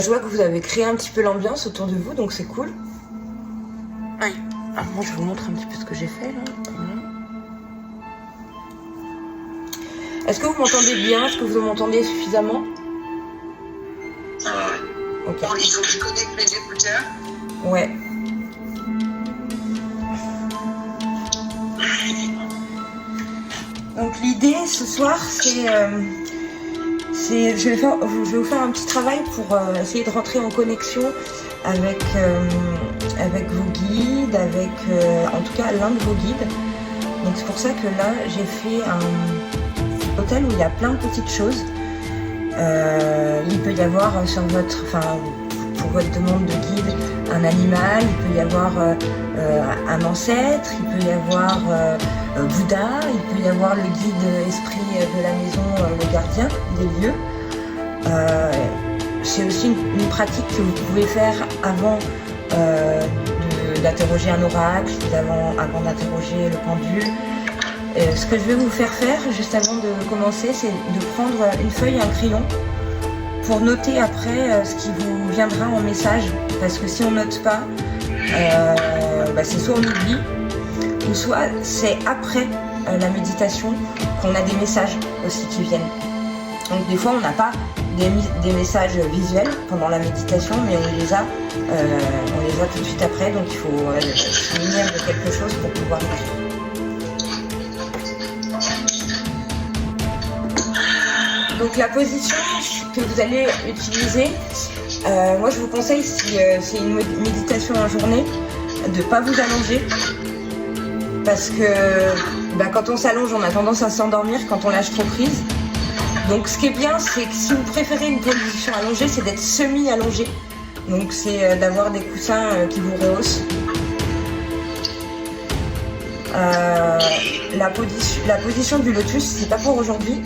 Je vois que vous avez créé un petit peu l'ambiance autour de vous, donc c'est cool. Oui. Alors moi, je vous montre un petit peu ce que j'ai fait là. Voilà. Est-ce que vous m'entendez bien? Est-ce que vous m'entendez suffisamment? Ok. Bon, il faut que je connecte mes écouteurs. Ouais. Donc l'idée ce soir, je vais vous faire un petit travail pour essayer de rentrer en connexion avec vos guides, en tout cas l'un de vos guides. Donc c'est pour ça que là j'ai fait un hôtel où il y a plein de petites choses. Il peut y avoir pour votre demande de guide, un animal, il peut y avoir un ancêtre, il peut y avoir Bouddha, il peut y avoir le guide esprit de la maison, le gardien des lieux. C'est aussi une pratique que vous pouvez faire avant d'interroger un oracle, avant d'interroger le pendule. Ce que je vais vous faire juste avant de commencer, c'est de prendre une feuille et un crayon pour noter après ce qui vous viendra en message, parce que si on note pas, c'est soit on oublie, ou soit c'est après la méditation qu'on a des messages aussi qui viennent. Donc des fois on n'a pas des messages visuels pendant la méditation, mais on les a tout de suite après, donc il faut se munir de quelque chose pour pouvoir écrire. Donc la position que vous allez utiliser, moi je vous conseille, si c'est une méditation en journée, de ne pas vous allonger, parce que quand on s'allonge on a tendance à s'endormir quand on lâche trop prise. Donc ce qui est bien, c'est que si vous préférez une position allongée, c'est d'être semi-allongé. Donc c'est d'avoir des coussins qui vous rehaussent. La position du lotus, c'est pas pour aujourd'hui.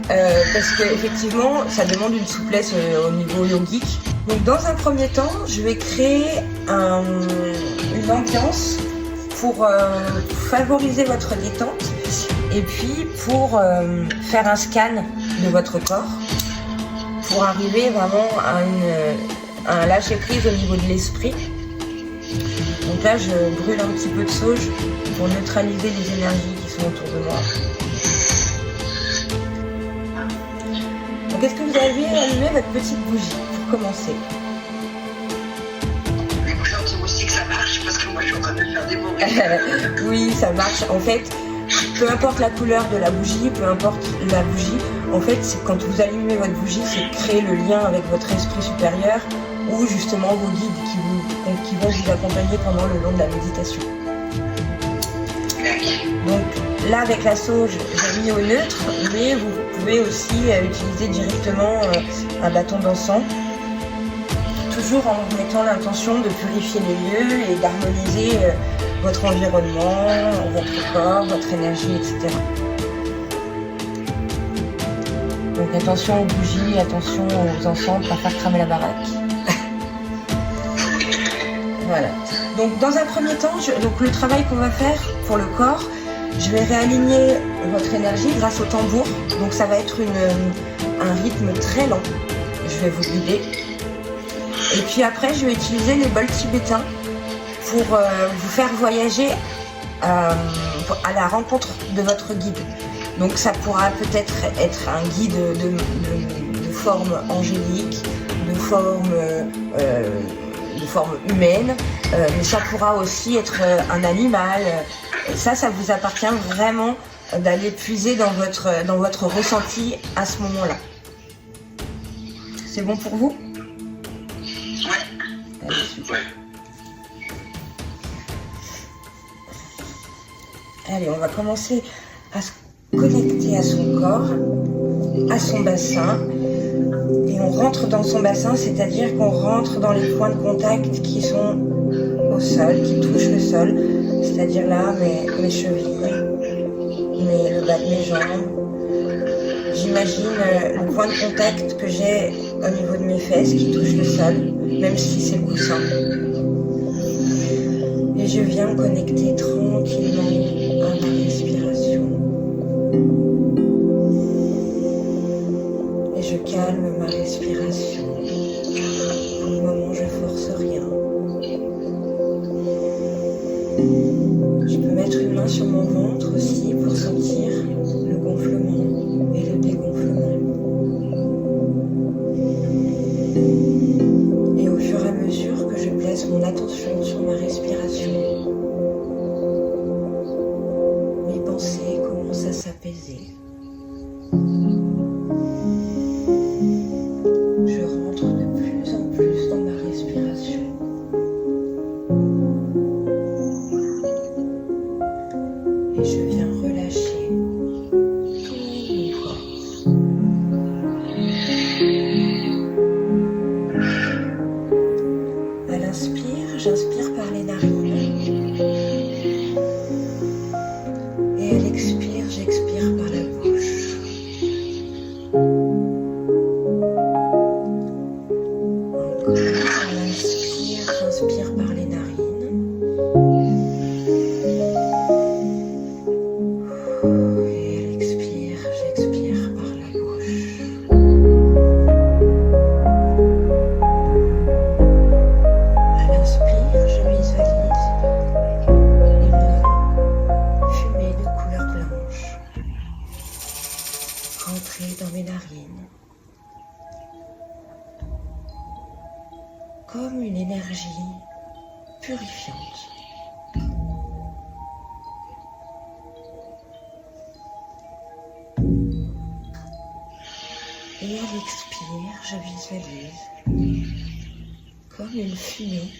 Parce qu'effectivement, ça demande une souplesse au niveau yogique. Donc dans un premier temps, je vais créer une ambiance pour favoriser votre détente et puis pour faire un scan de votre corps pour arriver vraiment à un lâcher prise au niveau de l'esprit. Donc là, je brûle un petit peu de sauge pour neutraliser les énergies qui sont autour de moi. Donc est-ce que vous avez allumé votre petite bougie pour commencer? Les bougies aussi que ça marche, parce que moi je suis en train de faire des bruits. Oui, ça marche. En fait, peu importe la couleur de la bougie, peu importe la bougie, en fait, quand vous allumez votre bougie, c'est créer le lien avec votre esprit supérieur ou justement vos guides qui vont vous accompagner pendant le long de la méditation. Donc là, avec la sauge, j'ai mis au neutre, mais vous pouvez aussi utiliser directement un bâton d'encens, toujours en mettant l'intention de purifier les lieux et d'harmoniser votre environnement, votre corps, votre énergie, etc. Donc attention aux bougies, attention aux encens, pour pas faire cramer la baraque. Voilà. Donc dans un premier temps, le travail qu'on va faire pour le corps, je vais réaligner votre énergie grâce au tambour. Donc ça va être un rythme très lent. Je vais vous guider. Et puis après, je vais utiliser les bols tibétains pour vous faire voyager à la rencontre de votre guide. Donc ça pourra peut-être être un guide de forme angélique, de forme humaine, mais ça pourra aussi être un animal. Ça vous appartient vraiment d'aller puiser dans votre ressenti à ce moment-là. C'est bon pour vous? Ouais. Allez, super. Ouais. Allez, on va commencer à se connecter à son corps, à son bassin. Et on rentre dans son bassin, c'est-à-dire qu'on rentre dans les points de contact qui sont au sol, qui touchent le sol. C'est-à-dire là, mes chevilles, le bas de mes jambes. J'imagine le point de contact que j'ai au niveau de mes fesses qui touche le sol, même si c'est le coussin. Et je viens connecter tranquillement à ma respiration. Et je calme ma respiration. sur mon ventre aussi pour sentir le gonflement et le dégonflement. Et au fur et à mesure que je place mon attention sur ma respiration, mes pensées commencent à s'apaiser. Je rentre de plus en plus dans ma respiration. Et je viens relâcher tout mon corps. À l'inspire, j'inspire par les narines. Et à l'expire, j'expire par la bouche. Encore, à l'inspire, j'inspire par les narines. Rentrer dans mes narines comme une énergie purifiante. Et à l'expire, je visualise comme une fumée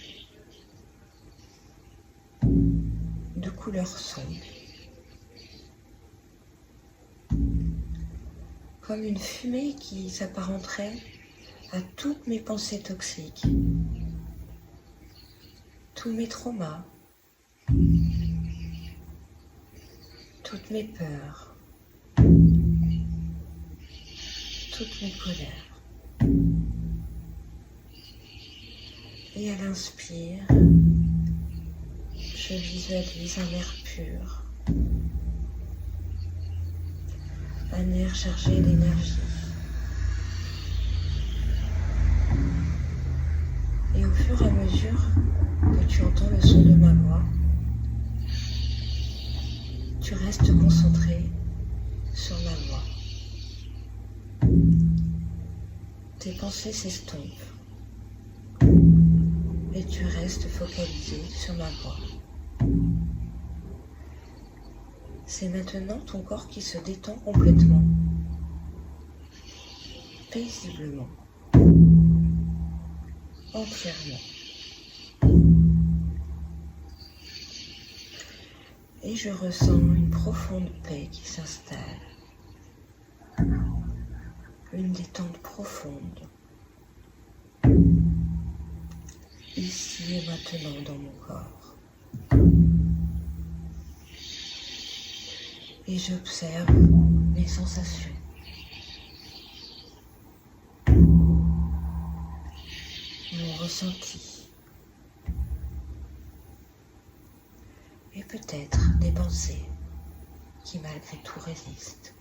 de couleur sombre. Comme une fumée qui s'apparenterait à toutes mes pensées toxiques, tous mes traumas, toutes mes peurs, toutes mes colères. Et à l'inspire, je visualise un air pur, un air chargé d'énergie. Et au fur et à mesure que tu entends le son de ma voix, tu restes concentré sur ma voix. Tes pensées s'estompent et tu restes focalisé sur ma voix. C'est maintenant ton corps qui se détend complètement, paisiblement, entièrement. Et je ressens une profonde paix qui s'installe, une détente profonde, ici et maintenant dans mon corps. Et j'observe mes sensations. Mon ressenti. Et peut-être des pensées qui malgré tout résistent.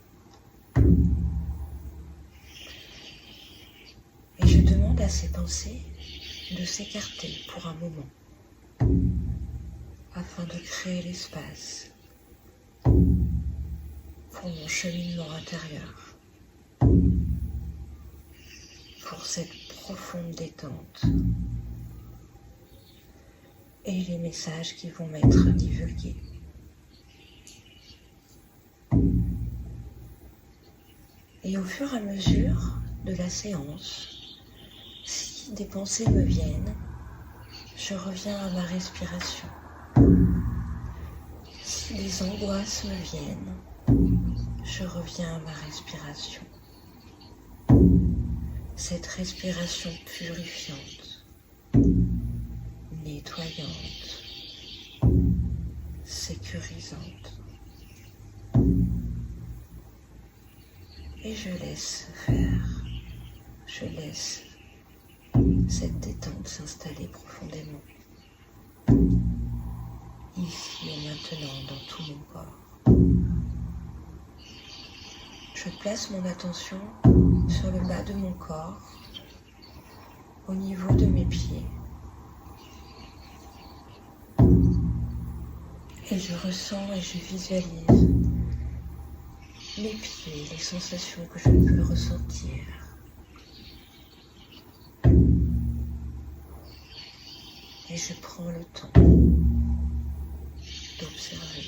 Et je demande à ces pensées de s'écarter pour un moment, afin de créer l'espace pour mon cheminement intérieur, pour cette profonde détente et les messages qui vont m'être divulgués. Et au fur et à mesure de la séance, si des pensées me viennent, je reviens à ma respiration. Si des angoisses me viennent, je reviens à ma respiration. Cette respiration purifiante, nettoyante, sécurisante. Et je laisse faire, je laisse cette détente s'installer profondément, ici et maintenant dans tout mon corps. Je place mon attention sur le bas de mon corps, au niveau de mes pieds. Et je ressens et je visualise mes pieds, les sensations que je peux ressentir. Et je prends le temps d'observer.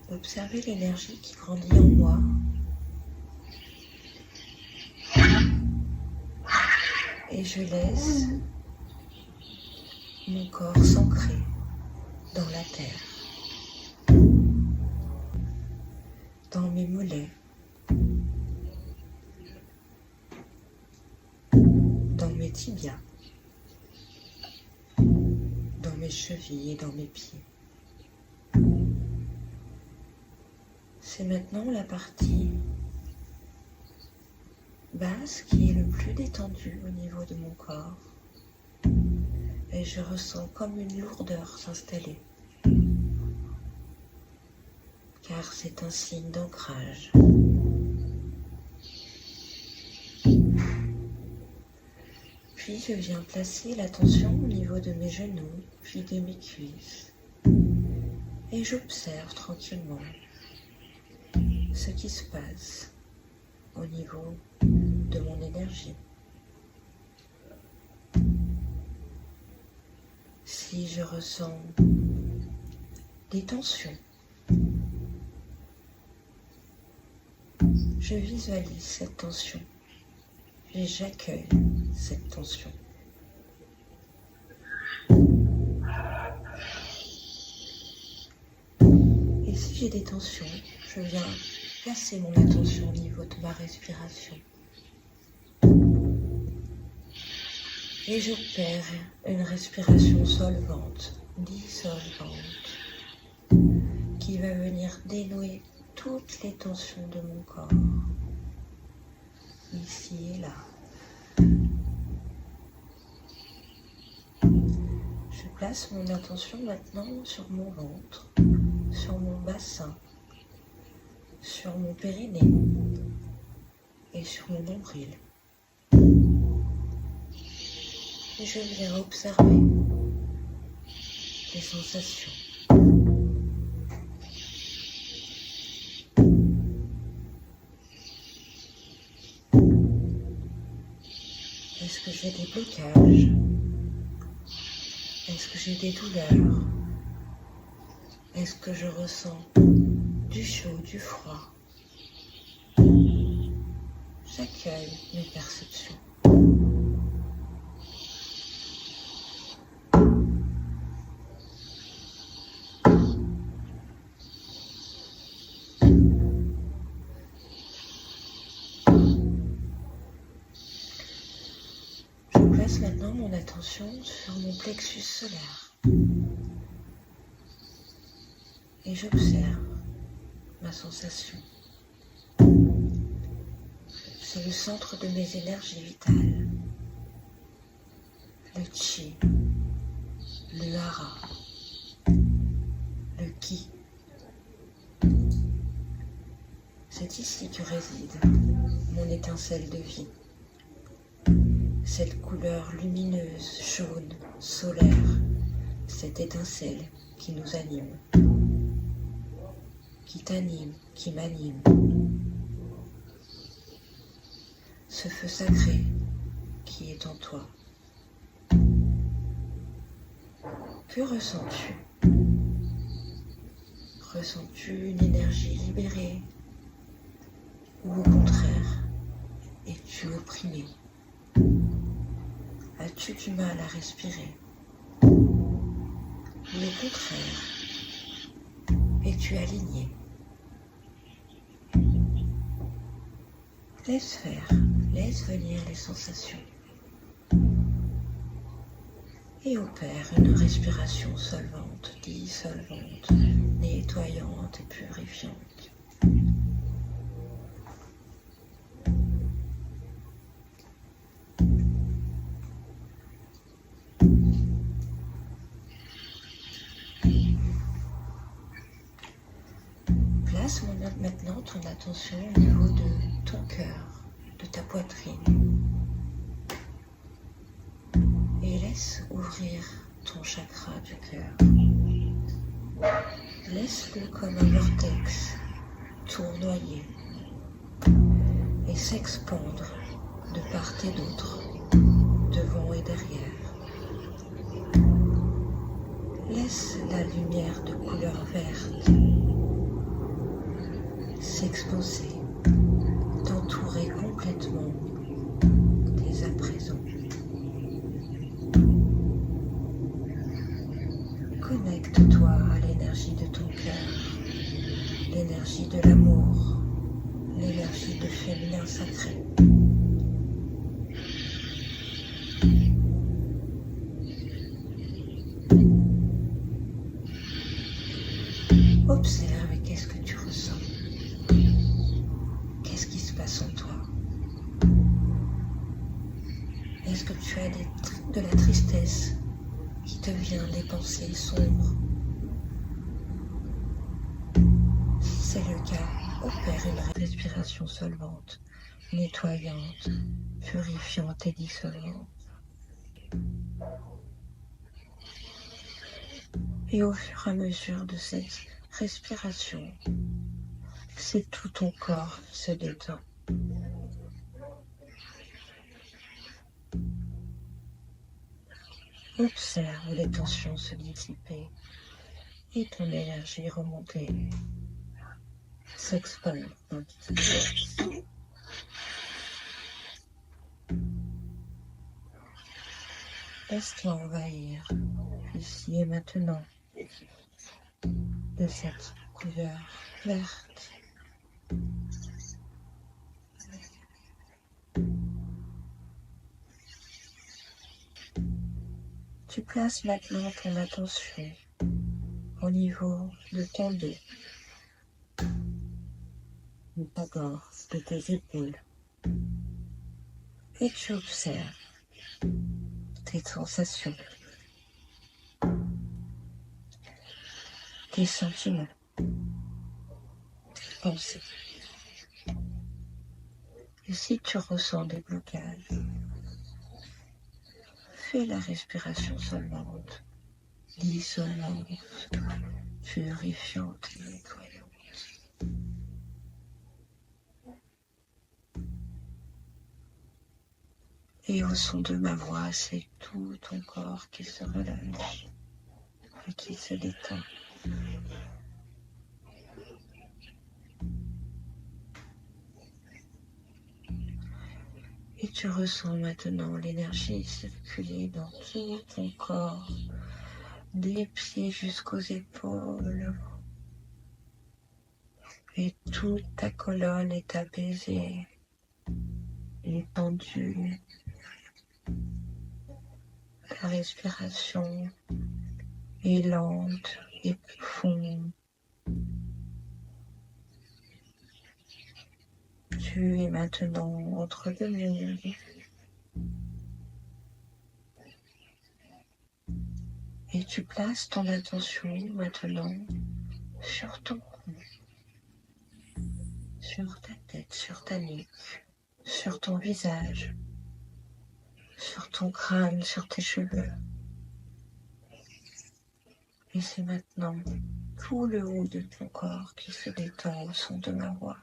Observer l'énergie qui grandit en moi. Et je laisse mon corps s'ancrer dans la terre, dans mes mollets, dans mes tibias, dans mes chevilles et dans mes pieds. C'est maintenant la partie basse qui est le plus détendue au niveau de mon corps. Et je ressens comme une lourdeur s'installer. Car c'est un signe d'ancrage. Puis je viens placer l'attention au niveau de mes genoux, puis de mes cuisses. Et j'observe tranquillement ce qui se passe au niveau de mon énergie. Si je ressens des tensions, je visualise cette tension et j'accueille cette tension. Et si j'ai des tensions, je viens placer mon attention au niveau de ma respiration. Et j'opère une respiration solvante, dissolvante, qui va venir dénouer toutes les tensions de mon corps, ici et là. Je place mon attention maintenant sur mon ventre, sur mon bassin, sur mon périnée et sur mon nombril. Et je viens observer les sensations. Est-ce que j'ai des blocages? Est-ce que j'ai des douleurs? Est-ce que je ressens du chaud, du froid? J'accueille mes perceptions. Je place maintenant mon attention sur mon plexus solaire et j'observe ma sensation. C'est le centre de mes énergies vitales, le chi, le hara, le ki. C'est ici que réside mon étincelle de vie. Cette couleur lumineuse, jaune, solaire, cette étincelle qui nous anime, qui t'anime, qui m'anime. Ce feu sacré qui est en toi. Que ressens-tu? Ressens-tu une énergie libérée? Ou au contraire, es-tu opprimé? As-tu du mal à respirer? Ou au contraire, es-tu aligné? Laisse faire, laisse venir les sensations. Et opère une respiration solvante, dissolvante, nettoyante et purifiante. Place maintenant ton attention au niveau de ton cœur, de ta poitrine. Et laisse ouvrir ouvrir ton chakra du cœur. Laisse-le comme un vortex tournoyer et s'expandre de part et d'autre, devant et derrière. Laisse la lumière de couleur verte s'exposer, t'entourer complètement dès à présent. Connecte-toi à l'énergie de ton cœur, l'énergie de l'amour, l'énergie du féminin sacré. Observe qu'est-ce que tu ressens. Qu'est-ce qui se passe en toi? Est-ce que tu as de la tristesse qui te vient, des pensées sombres? Si c'est le cas, opère une respiration solvante, nettoyante, purifiante et dissolvante. Et au fur et à mesure de cette respiration, c'est tout ton corps qui se détend. Observe les tensions se dissiper et ton énergie remonter, s'expandre dans toute force. Laisse-toi envahir, ici et maintenant, de cette couleur verte. Tu places maintenant ton attention au niveau de ton dos, de ta gorge, de tes épaules. Et tu observes tes sensations, tes sentiments, tes pensées. Et si tu ressens des blocages, fais la respiration solvante, dissolvante, purifiante et nettoyante. Et au son de ma voix, c'est tout ton corps qui se relâche et qui se détend. Et tu ressens maintenant l'énergie circuler dans tout ton corps, des pieds jusqu'aux épaules. Et toute ta colonne est apaisée, étendue. La respiration est lente et profonde. Tu es maintenant entre deux mondes. Et tu places ton attention maintenant sur ton cou, sur ta tête, sur ta nuque, sur ton visage, sur ton crâne, sur tes cheveux. Et c'est maintenant tout le haut de ton corps qui se détend au son de ma voix.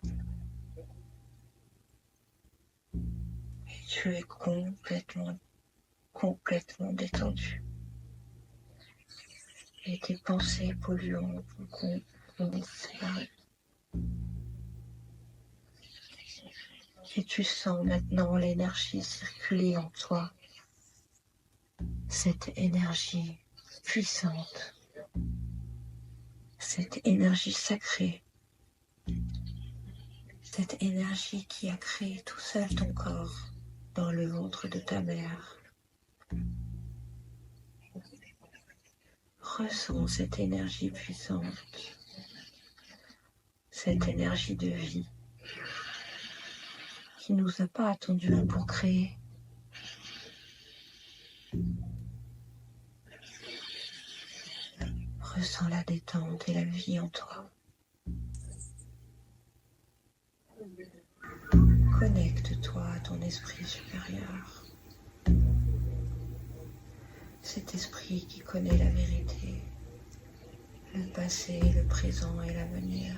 Et tu es complètement détendu. Et tes pensées polluantes vont disparaître. Et tu sens maintenant l'énergie circuler en toi. Cette énergie puissante. Cette énergie sacrée. Cette énergie qui a créé tout seul ton corps dans le ventre de ta mère. Ressens cette énergie puissante. Cette énergie de vie qui ne nous a pas attendu pour créer. Ressens la détente et la vie en toi. Connecte-toi à ton esprit supérieur. Cet esprit qui connaît la vérité, le passé, le présent et l'avenir.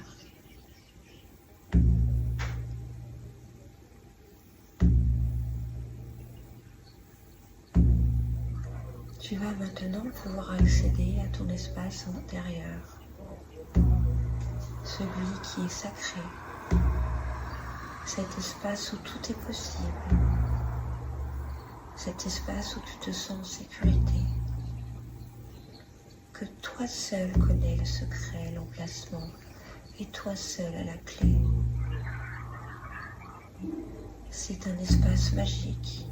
Tu vas maintenant pouvoir accéder à ton espace intérieur, celui qui est sacré, cet espace où tout est possible, cet espace où tu te sens en sécurité, que toi seul connais le secret, l'emplacement, et toi seul as la clé. C'est un espace magique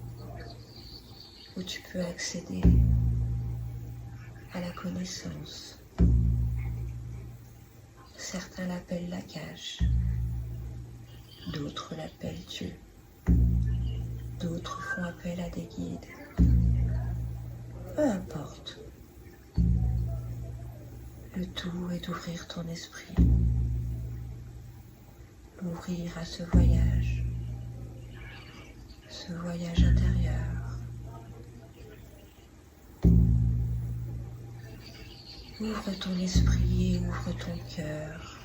où tu peux accéder à la connaissance. Certains l'appellent la cage, d'autres l'appellent Dieu, d'autres font appel à des guides. Peu importe. Le tout est d'ouvrir ton esprit, l'ouvrir à ce voyage intérieur. Ouvre ton esprit et ouvre ton cœur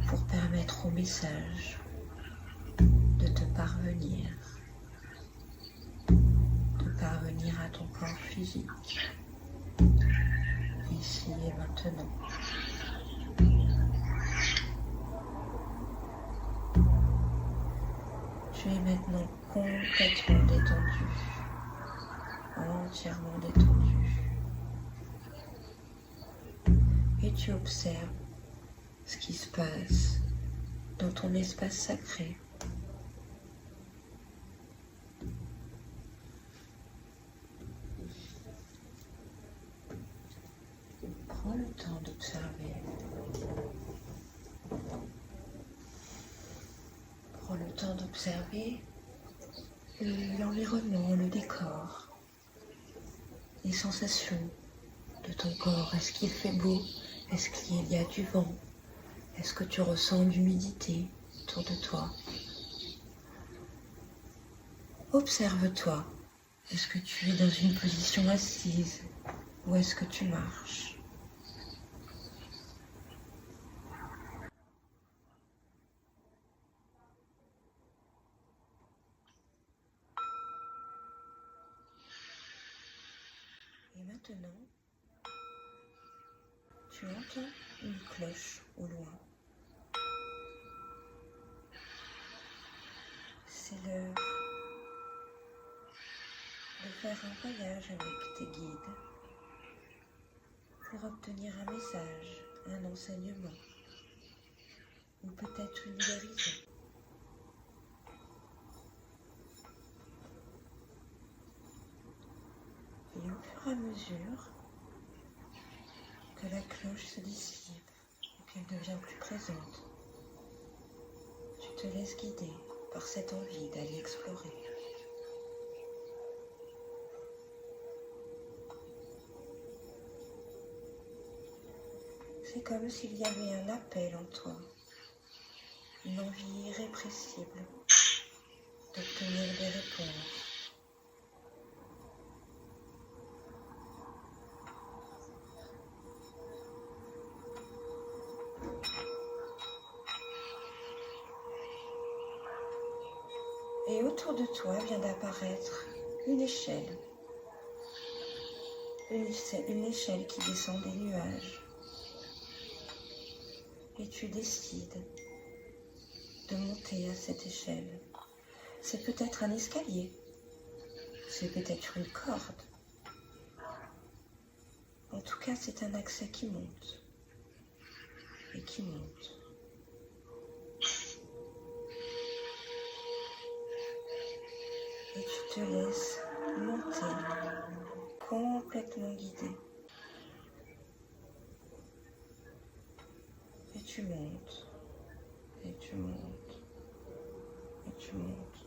pour permettre au message de te parvenir, à ton corps physique, ici et maintenant. Tu es maintenant complètement détendu, entièrement détendu. Et tu observes ce qui se passe dans ton espace sacré. Prends le temps d'observer. Prends le temps d'observer l'environnement, le décor, les sensations de ton corps. Est-ce qu'il fait beau? Est-ce qu'il y a du vent? Est-ce que tu ressens l'humidité autour de toi? Observe-toi. Est-ce que tu es dans une position assise ou est-ce que tu marches? Et maintenant, tu entends une cloche au loin. C'est l'heure de faire un voyage avec tes guides pour obtenir un message, un enseignement ou peut-être une guérison. Et au fur et à mesure que la cloche se dissipe et qu'elle devient plus présente, tu te laisses guider par cette envie d'aller explorer. C'est comme s'il y avait un appel en toi, une envie irrépressible d'obtenir des réponses. Et autour de toi vient d'apparaître une échelle. Une échelle qui descend des nuages. Et tu décides de monter à cette échelle. C'est peut-être un escalier. C'est peut-être une corde. En tout cas, c'est un accès qui monte. Et qui monte. Et tu te laisses monter, complètement guidé. Et tu montes, et tu montes, et tu montes.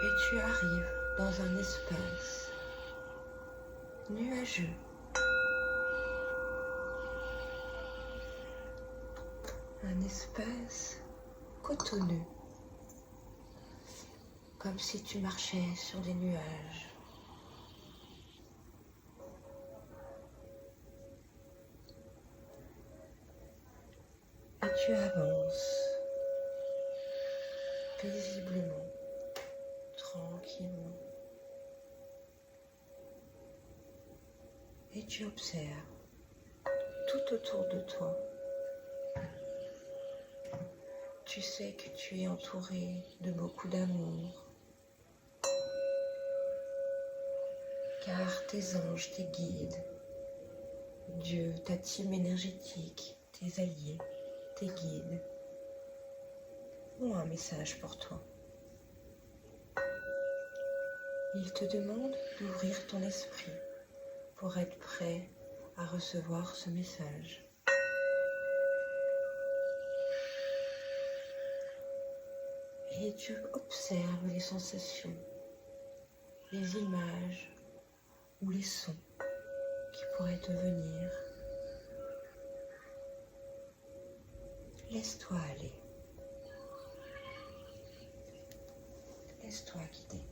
Et tu arrives dans un espace nuageux. Un espace cotonneux, comme si tu marchais sur des nuages. Et tu avances paisiblement, tranquillement. Et tu observes tout autour de toi. Tu sais que tu es entouré de beaucoup d'amour, car tes anges, tes guides, Dieu, ta team énergétique, tes alliés, tes guides, ont un message pour toi. Ils te demandent d'ouvrir ton esprit pour être prêt à recevoir ce message. Et tu observes les sensations, les images ou les sons qui pourraient te venir. Laisse-toi aller. Laisse-toi guider.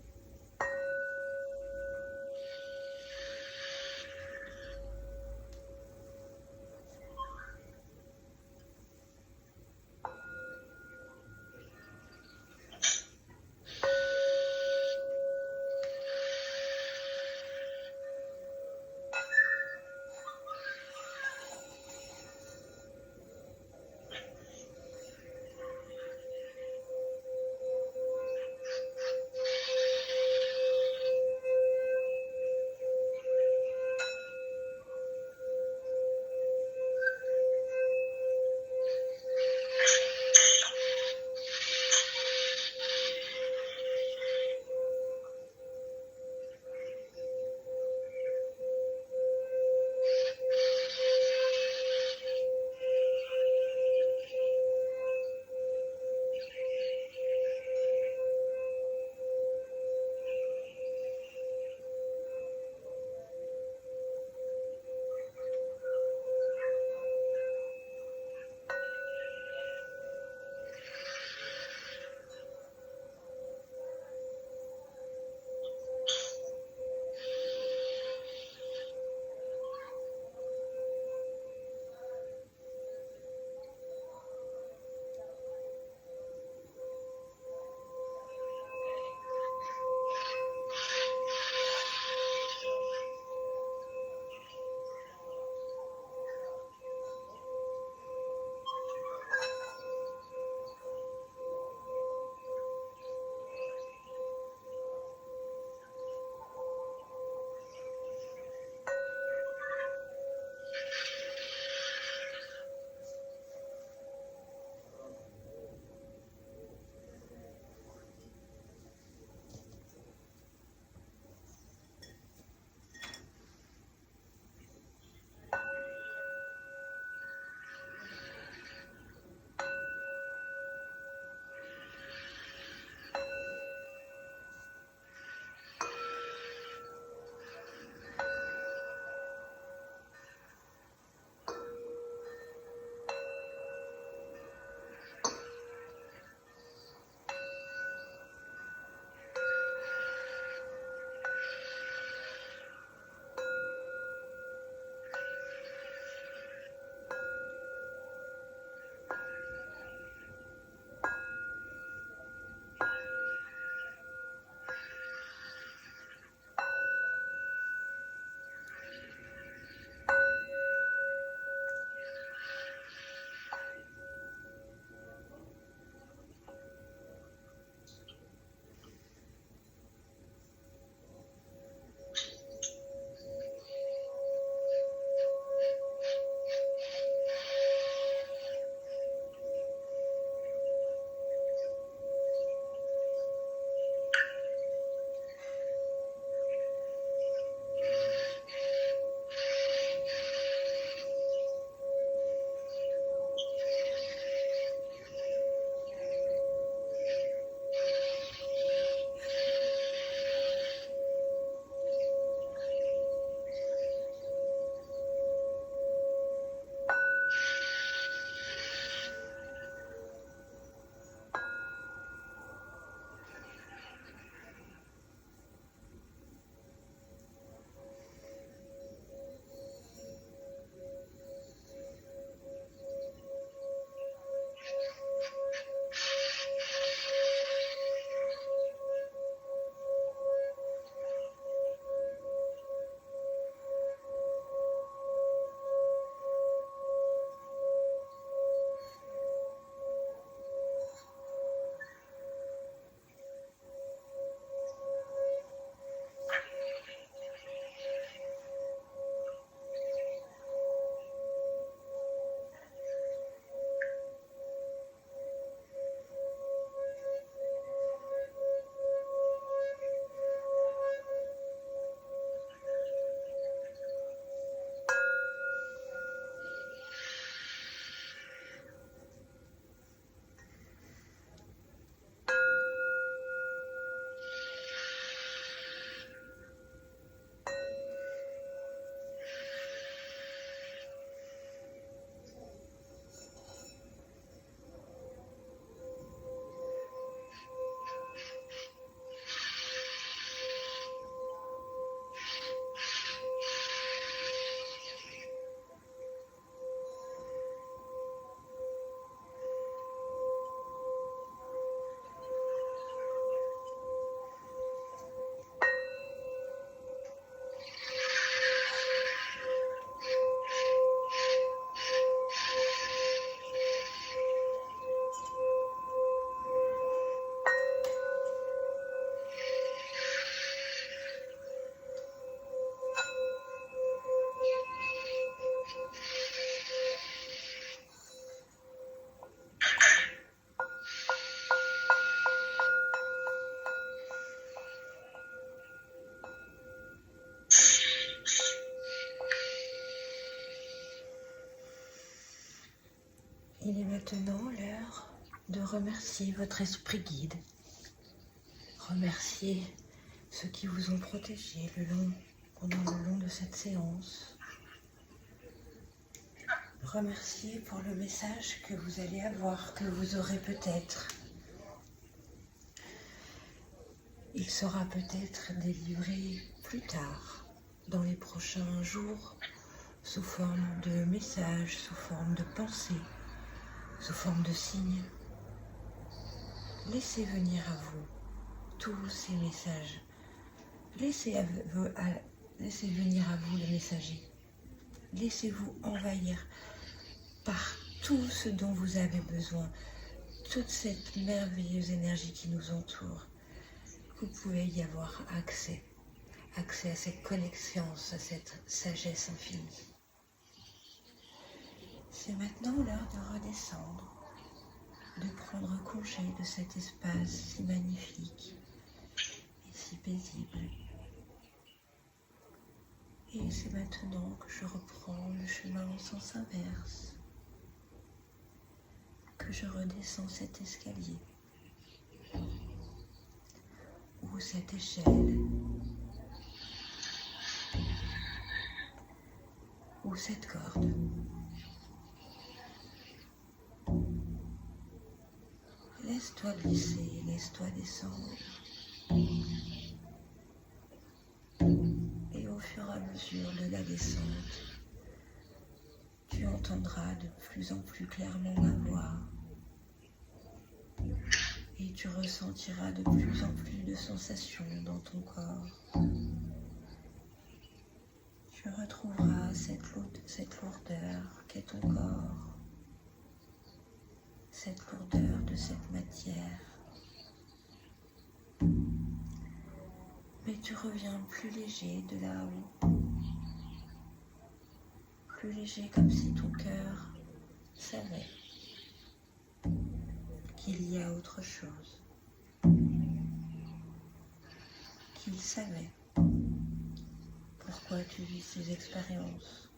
maintenant l'heure de remercier votre esprit guide. Remercier ceux qui vous ont protégé pendant le long de cette séance. Remercier pour le message que vous allez avoir, que vous aurez peut-être. Il sera peut-être délivré plus tard, dans les prochains jours, sous forme de messages, sous forme de pensées, sous forme de signes. Laissez venir à vous tous ces messages. Laissez venir à vous le messager. Laissez-vous envahir par tout ce dont vous avez besoin, toute cette merveilleuse énergie qui nous entoure. Vous pouvez y avoir accès à cette connexion, à cette sagesse infinie. C'est maintenant l'heure de redescendre, de prendre congé de cet espace si magnifique et si paisible. Et c'est maintenant que je reprends le chemin en sens inverse, que je redescends cet escalier ou cette échelle ou cette corde. Laisse-toi glisser, laisse-toi descendre. Et au fur et à mesure de la descente, tu entendras de plus en plus clairement ma voix. Et tu ressentiras de plus en plus de sensations dans ton corps. Tu retrouveras cette lourdeur qu'est ton corps. Cette lourdeur de cette matière. Mais tu reviens plus léger de là-haut. Plus léger comme si ton cœur savait qu'il y a autre chose. Qu'il savait pourquoi tu vis ces expériences.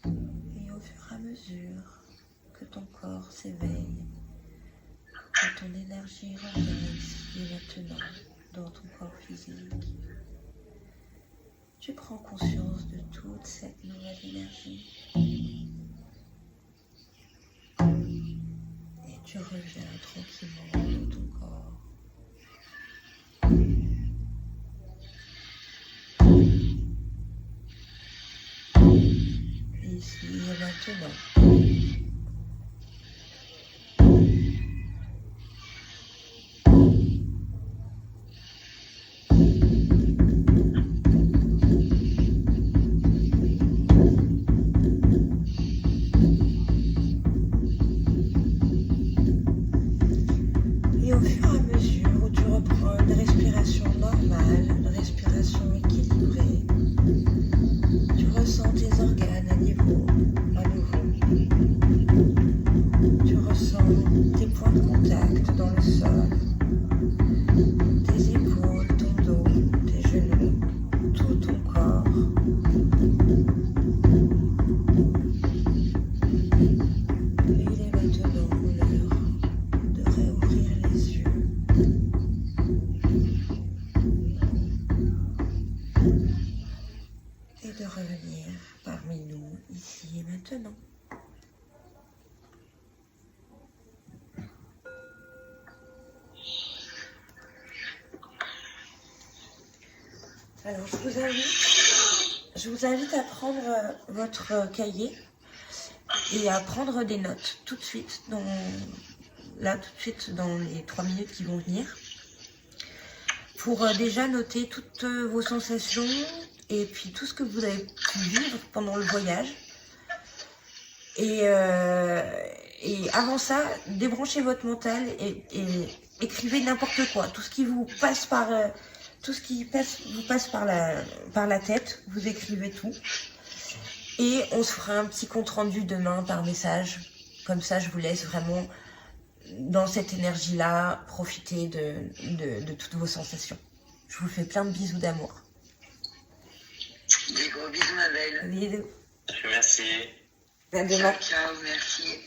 Et au fur et à mesure que ton corps s'éveille, que ton énergie revient ici et maintenant dans ton corps physique, tu prends conscience de toute cette nouvelle énergie et tu reviens tranquillement dans ton corps. Ici et maintenant. Et au fur et à mesure où tu reprends une respiration normale, une respiration équilibrée, tu ressens tes organes à nouveau. Tu ressens tes points de contact dans le sol, tes épaules, ton dos, tes genoux, tout ton corps. Et il est maintenant l'heure de réouvrir les yeux. Et de revenir parmi nous ici et maintenant. Alors je vous invite à prendre votre cahier et à prendre des notes tout de suite, dans les 3 minutes qui vont venir, pour déjà noter toutes vos sensations et puis tout ce que vous avez pu vivre pendant le voyage. Et avant ça, débranchez votre mental et écrivez n'importe quoi, tout ce qui vous passe par par la tête, vous écrivez tout. Et on se fera un petit compte rendu demain par message. Comme ça, je vous laisse vraiment dans cette énergie-là, profiter de toutes vos sensations. Je vous fais plein de bisous d'amour. Des gros bisous, ma belle. Bisous. Merci. À demain. Ciao, ciao, merci.